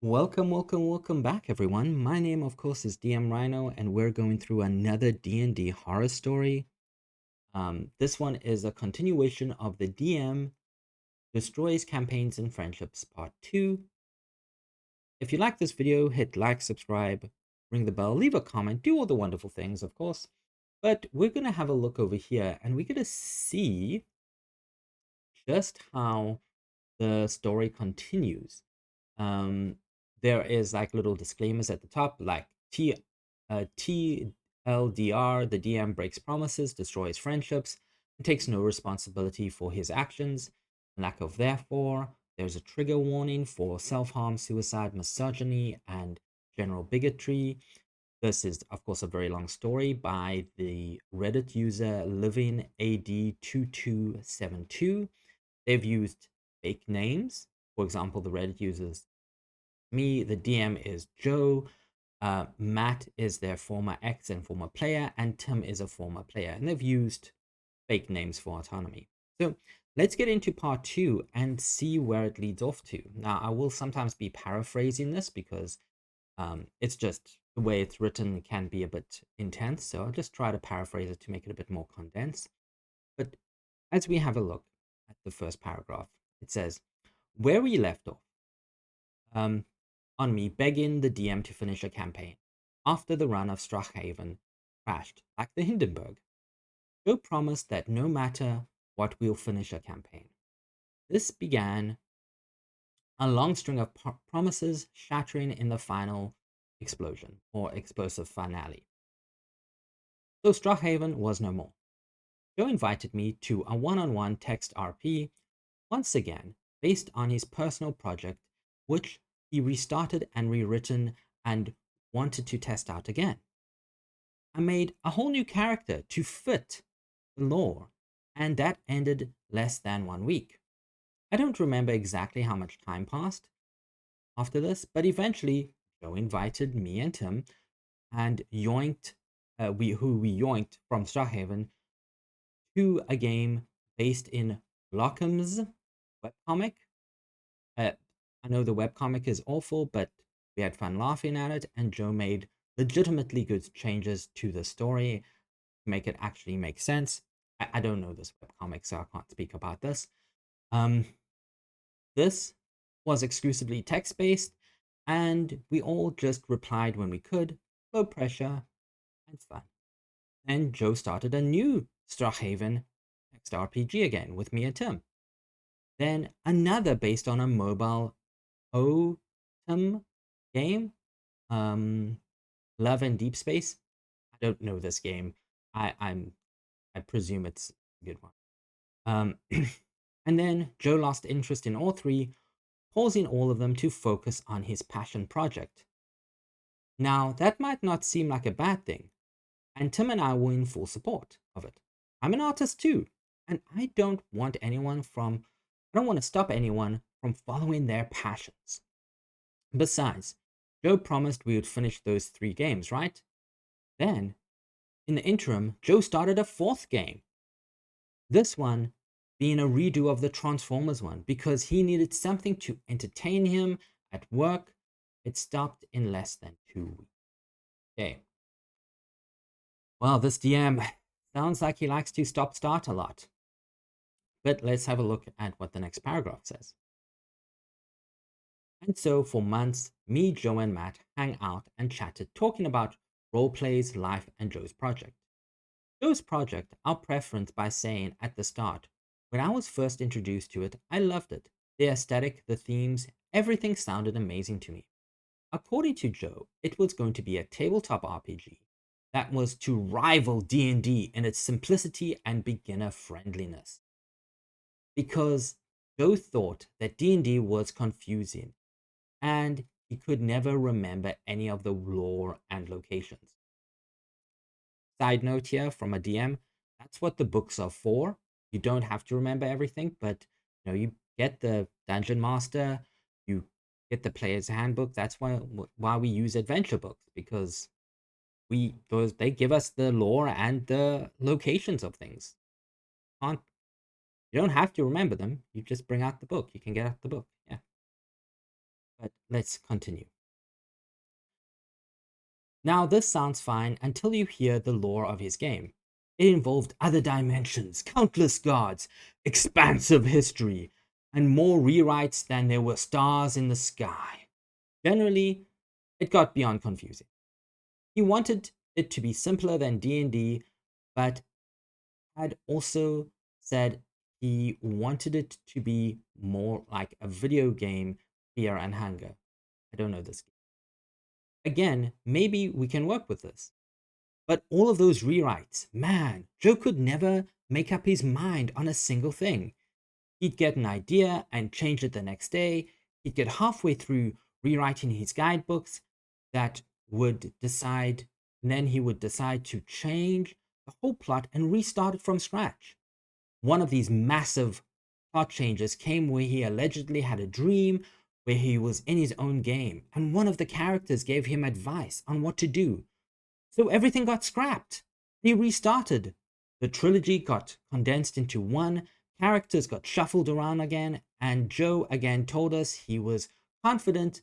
Welcome back, everyone. My name, of course, is DM Rhino, and we're going through another D&D horror story. This one is a continuation of the DM Destroys Campaigns and Friendships Part 2. If you like this video, hit like, subscribe, ring the bell, leave a comment, do all the wonderful things, of course. But we're going to have a look over here, and we're going to see just how the story continues. Um, there is like little disclaimers at the top, like TLDR, the DM breaks promises, destroys friendships, and takes no responsibility for his actions. Lack of therefore, there's a trigger warning for self-harm, suicide, misogyny, and general bigotry. This is, of course, a very long story by the Reddit user LivingAD2272. They've used fake names. For example, the Reddit users me, the DM is Joe, Matt is their former ex and former player, and Tim is a former player. And they've used fake names for autonomy. So let's get into part 2 and see where it leads off to. Now, I will sometimes be paraphrasing this because it's just the way it's written can be a bit intense. So I'll just try to paraphrase it to make it a bit more condensed. But as we have a look at the first paragraph, it says, where we left off. On me begging the DM to finish a campaign. After the run of Strachhaven crashed, like the Hindenburg, Joe promised that no matter what, we'll finish a campaign. This began a long string of promises shattering in the final explosion, or explosive finale. So Strachhaven was no more. Joe invited me to a one-on-one text RP, once again based on his personal project, which he restarted and rewritten and wanted to test out again. I made a whole new character to fit the lore, and that ended less than 1 week. I don't remember exactly how much time passed after this, but eventually Joe invited me and Tim and yoinked we yoinked from Starhaven to a game based in Blockham's webcomic. I know the webcomic is awful, but we had fun laughing at it, and Joe made legitimately good changes to the story to make it actually make sense. I don't know this webcomic, so I can't speak about this. Um, this was exclusively text-based, and we all just replied when we could, low pressure and fun. And Joe started a new Strachhaven text RPG again with me and Tim. Then another based on a mobile OTM game, um, Love and Deep Space. I don't know this game. I presume it's a good one. And then Joe lost interest in all three, pausing all of them to focus on his passion project. Now, that might not seem like a bad thing, and Tim and I were in full support of it. I'm an artist too, and I don't want to stop anyone from following their passions. Besides, Joe promised we would finish those 3 games, right? Then, in the interim, Joe started a 4th game. This one being a redo of the Transformers one because he needed something to entertain him at work. It stopped in less than 2 weeks. Okay. Well, this DM sounds like he likes to stop-start a lot. But let's have a look at what the next paragraph says. And so for months, me, Joe, and Matt hang out and chatted, talking about role plays, life, and Joe's project. Joe's project, I'll preference by saying at the start, when I was first introduced to it, I loved it. The aesthetic, the themes, everything sounded amazing to me. According to Joe, it was going to be a tabletop RPG that was to rival D&D in its simplicity and beginner friendliness. Because Joe thought that D&D was confusing and he could never remember any of the lore and locations. Side note here from a DM, that's what the books are for. You don't have to remember everything, but you get the dungeon master, you get the player's handbook. That's why we use adventure books, because they give us the lore and the locations of things. Can't You don't have to remember them. You just bring out the book. You can get out the book. Yeah. But let's continue. Now, this sounds fine until you hear the lore of his game. It involved other dimensions, countless gods, expansive history, and more rewrites than there were stars in the sky. Generally, it got beyond confusing. He wanted it to be simpler than D&D, but had also said he wanted it to be more like a video game, Fear and Hunger. I don't know this game. Again, maybe we can work with this. But all of those rewrites, man, Joe could never make up his mind on a single thing. He'd get an idea and change it the next day. He'd get halfway through rewriting his guidebooks that would decide, and then he would decide to change the whole plot and restart it from scratch. One of these massive plot changes came where he allegedly had a dream where he was in his own game, and one of the characters gave him advice on what to do. So everything got scrapped. He restarted. The trilogy got condensed into one, characters got shuffled around again, and Joe again told us he was confident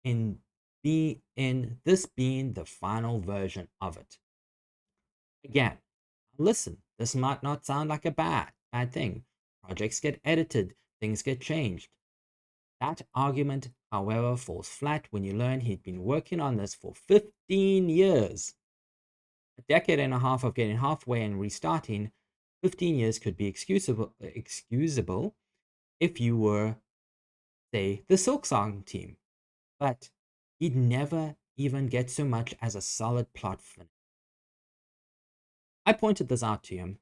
in this being the final version of it. Again, listen, this might not sound like a bad thing. Projects get edited, things get changed. That argument, however, falls flat when you learn he'd been working on this for 15 years. A decade and a half of getting halfway and restarting, 15 years could be excusable if you were, say, the Silk Song team. But he'd never even get so much as a solid plot finish. I pointed this out to him,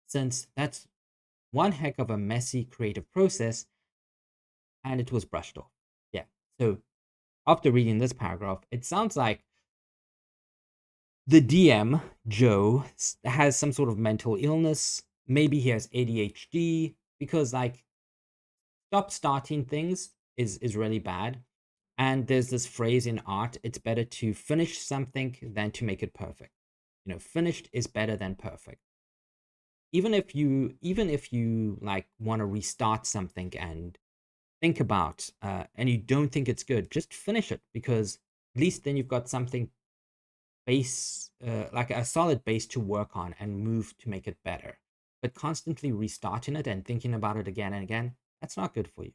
since that's one heck of a messy creative process, and it was brushed off. Yeah, so after reading this paragraph, it sounds like the DM, Joe, has some sort of mental illness. Maybe he has ADHD, because, like, stop starting things is really bad. And there's this phrase in art, it's better to finish something than to make it perfect. You know, finished is better than perfect. Even if you like want to restart something and think about and you don't think it's good, just finish it, because at least then you've got something base, like a solid base to work on and move to make it better. But constantly restarting it and thinking about it again and again, that's not good for you.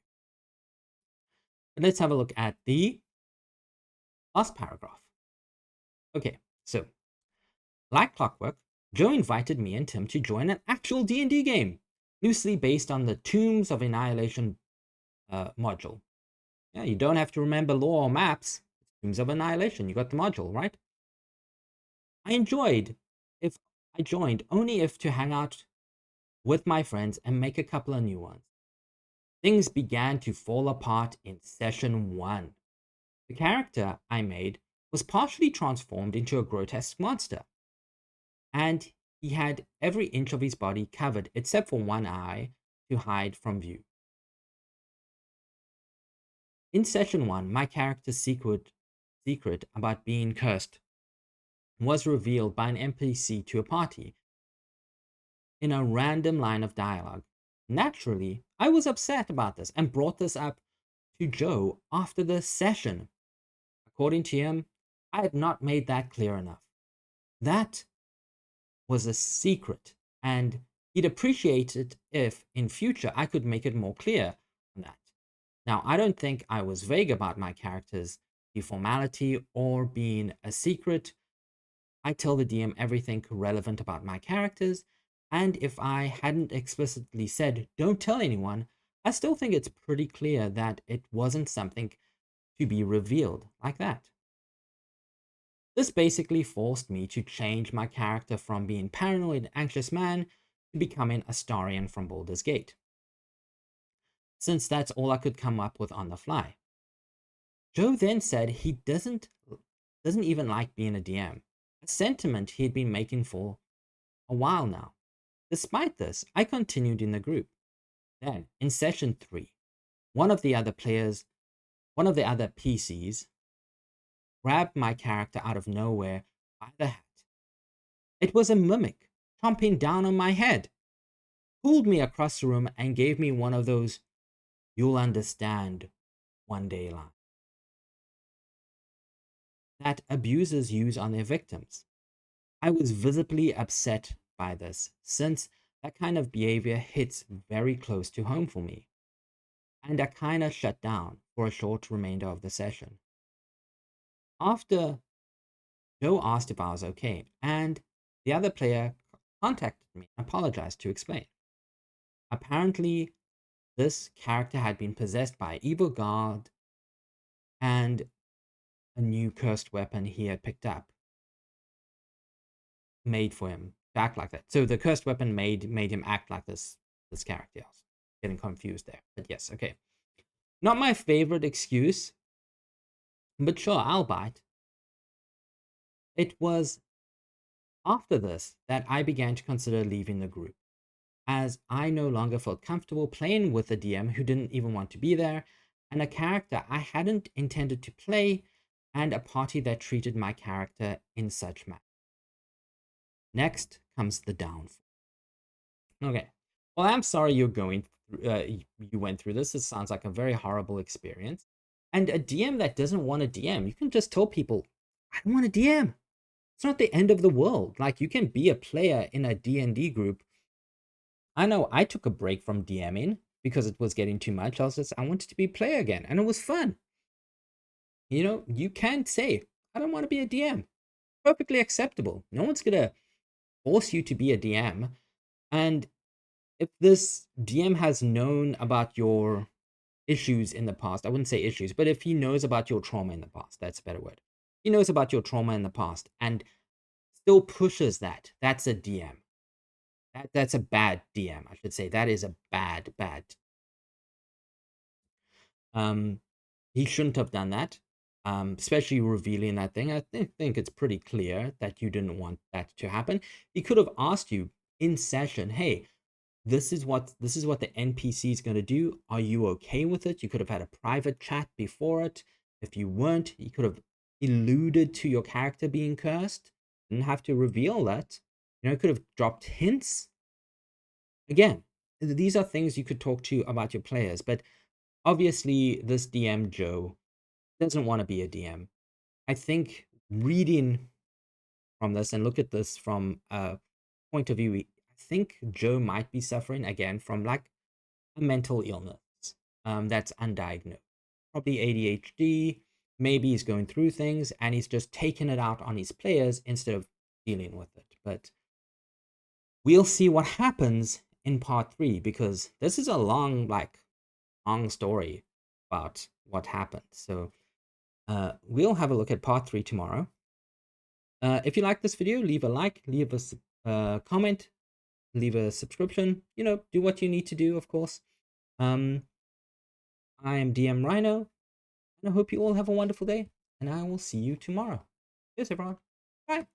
But let's have a look at the last paragraph. Okay, so like clockwork, Joe invited me and Tim to join an actual D&D game, loosely based on the Tombs of Annihilation module. Yeah, you don't have to remember lore or maps. Tombs of Annihilation, you got the module, right? I enjoyed if I joined only if to hang out with my friends and make a couple of new ones. Things began to fall apart in session 1. The character I made was partially transformed into a grotesque monster, and he had every inch of his body covered except for one eye to hide from view. In session 1, my character's secret about being cursed was revealed by an NPC to a party in a random line of dialogue. Naturally, I was upset about this and brought this up to Joe after the session. According to him, I had not made that clear enough. That was a secret, and he'd appreciate it if in future I could make it more clear on that. Now, I don't think I was vague about my character's deformality or being a secret. I tell the DM everything relevant about my characters, and if I hadn't explicitly said, don't tell anyone, I still think it's pretty clear that it wasn't something to be revealed like that. This basically forced me to change my character from being paranoid, anxious man to becoming a Starian from Baldur's Gate, since that's all I could come up with on the fly. Joe then said he doesn't even like being a DM, a sentiment he had been making for a while now. Despite this, I continued in the group. Then, in session 3, one of the other PCs, grabbed my character out of nowhere by the hat. It was a mimic, chomping down on my head, pulled me across the room and gave me one of those "you'll understand one-day line that abusers use on their victims. I was visibly upset by this, since that kind of behavior hits very close to home for me, and I kinda shut down for a short remainder of the session. After Joe asked if I was okay, and the other player contacted me and apologized to explain. Apparently, this character had been possessed by an evil god and a new cursed weapon he had picked up made for him to act like that. So the cursed weapon made him act like this character. I was getting confused there, but yes, okay. Not my favorite excuse, but sure, I'll bite. It was after this that I began to consider leaving the group, as I no longer felt comfortable playing with a DM who didn't even want to be there, and a character I hadn't intended to play, and a party that treated my character in such manner. Next comes the downfall. Okay. Well, I'm sorry you're going you went through this. This sounds like a very horrible experience. And a DM that doesn't want a DM, you can just tell people, I don't want a DM. It's not the end of the world. Like, you can be a player in a D&D group. I know I took a break from DMing because it was getting too much. I wanted to be a player again, and it was fun. You know, you can say, I don't want to be a DM. Perfectly acceptable. No one's gonna force you to be a DM. And if this DM has known about your issues in the past, I wouldn't say issues, but if he knows about your trauma in the past, that's a better word. He knows about your trauma in the past and still pushes that. That's a DM. That's a bad DM, I should say. That is a bad. Um, he shouldn't have done that. Especially revealing that thing. I think it's pretty clear that you didn't want that to happen. He could have asked you in session, hey, this is what the NPC is going to do. Are you okay with it? You could have had a private chat before it. If you weren't, you could have alluded to your character being cursed. Didn't have to reveal that. You know, could have dropped hints. Again, these are things you could talk to about your players, but obviously this DM Joe doesn't want to be a DM. I think reading from this and look at this from a point of view, I think Joe might be suffering again from like a mental illness that's undiagnosed. Probably ADHD. Maybe he's going through things and he's just taking it out on his players instead of dealing with it. But we'll see what happens in part 3, because this is a long story about what happened. So we'll have a look at part 3 tomorrow. If you like this video, leave a like, leave a comment, leave a subscription. You know, do what you need to do, of course. I am DM Rhino, and I hope you all have a wonderful day, and I will see you tomorrow. Cheers, everyone. Bye.